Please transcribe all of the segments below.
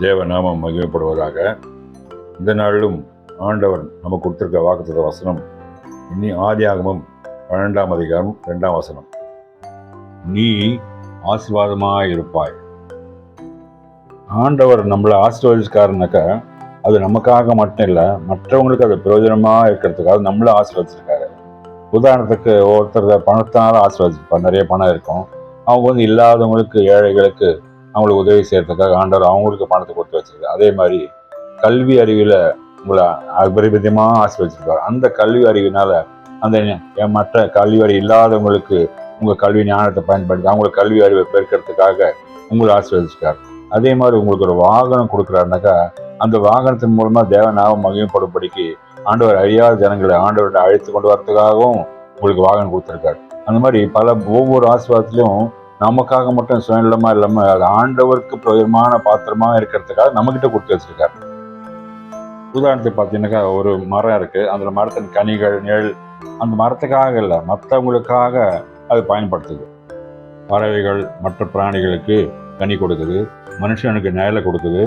தேவ நாமம் மகிமைப்படுவதாக. இந்த நாளிலும் ஆண்டவர் நமக்கு கொடுத்திருக்க வாக்குத்தத்த வசனம் இனி ஆதியாகமம் 12ஆம் அதிகாரம் 2ஆம் வசனம். நீ ஆசீர்வாதமாய் இருப்பாய். ஆண்டவர் நம்மளை ஆசீர்வதிச்சிருக்காருனாக்கா அது நமக்காக மட்டும் இல்லை, மற்றவங்களுக்கு அது பிரயோஜனமாக இருக்கிறதுக்காக நம்மளை ஆசீர்வதிச்சிருக்காரு. உதாரணத்துக்கு ஒருத்தர் பணத்தினால ஆசீர்வதிச்சிருப்பார், நிறைய பணம் இருக்கும். அவங்க இல்லாதவங்களுக்கு, ஏழைகளுக்கு அவங்களுக்கு உதவி செய்யறதுக்காக ஆண்டவர் அவங்களுக்கு பணத்தை கொடுத்து வச்சிருக்காரு. அதே மாதிரி கல்வி அறிவில் உங்களை அபரிமிதமாக ஆசீர்வதிச்சிருக்காரு. அந்த கல்வி அறிவினால அந்த மற்ற கல்வி அறிவு இல்லாதவங்களுக்கு உங்கள் கல்வி ஞானத்தை பயன்படுத்தி அவங்களுக்கு கல்வி அறிவை பெருக்கிறதுக்காக உங்களை ஆசீர்வதிச்சிருக்காரு. அதே மாதிரி உங்களுக்கு ஒரு வாகனம் கொடுக்குறாருனாக்கா அந்த வாகனத்தின் மூலமாக தேவநாமம் மகிமைப்படும்படிக்கு ஆண்டவர் அறியாத ஜனங்களை ஆண்டவர்கிட்ட அழைத்து கொண்டு வரதுக்காகவும் உங்களுக்கு வாகனம் கொடுத்துருக்காரு. அந்த மாதிரி ஒவ்வொரு ஆசீர்வாதத்திலையும் நமக்காக மட்டும் சுயநலமா இல்லாமல் அது ஆண்டவருக்கு பிரயோஜனமான பாத்திரமா இருக்கிறதுக்காக நம்மகிட்ட கொடுத்து வச்சிருக்காரு. உதாரணத்துக்கு பார்த்தீங்கன்னாக்கா ஒரு மரம் இருக்கு, அந்த மரத்தின் கனிகள், நிழல் அந்த மரத்துக்காக இல்லை, மற்றவங்களுக்காக அது பயன்படுத்துது. பறவைகள் மற்ற பிராணிகளுக்கு கனி கொடுக்குது, மனுஷனுக்கு நிழலை கொடுக்குது.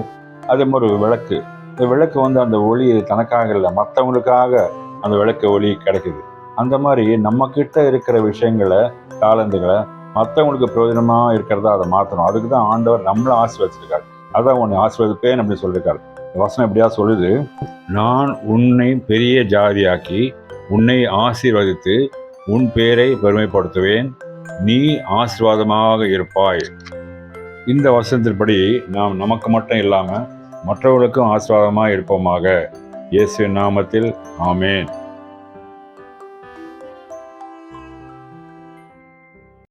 அதே மாதிரி விளக்கு, இந்த விளக்கு அந்த ஒளி தனக்காக இல்லை, மற்றவங்களுக்காக அந்த விளக்கு ஒளி கிடைக்குது. அந்த மாதிரி நம்ம கிட்ட இருக்கிற விஷயங்களை, தாளந்துகளை மற்றவங்களுக்கு பிரயோஜனமாக இருக்கிறதா அதை மாற்றணும். அதுக்கு தான் ஆண்டவர் நம்மளை ஆசீர்வதிச்சிருக்காரு. அதான் உன்னை ஆசீர்வதிப்பேன் அப்படி சொல்லியிருக்காரு. வசனம் எப்படியா சொல்லுது, நான் உன்னை பெரிய ஜாதியாக்கி உன்னை ஆசீர்வதித்து உன் பேரை பெருமைப்படுத்துவேன், நீ ஆசீர்வாதமாக இருப்பாய். இந்த வசனத்தின்படி நாம் நமக்கு மட்டும் இல்லாமல் மற்றவர்களுக்கும் ஆசீர்வாதமாக இருப்போமாக. இயேசுவின் நாமத்தில் ஆமென்.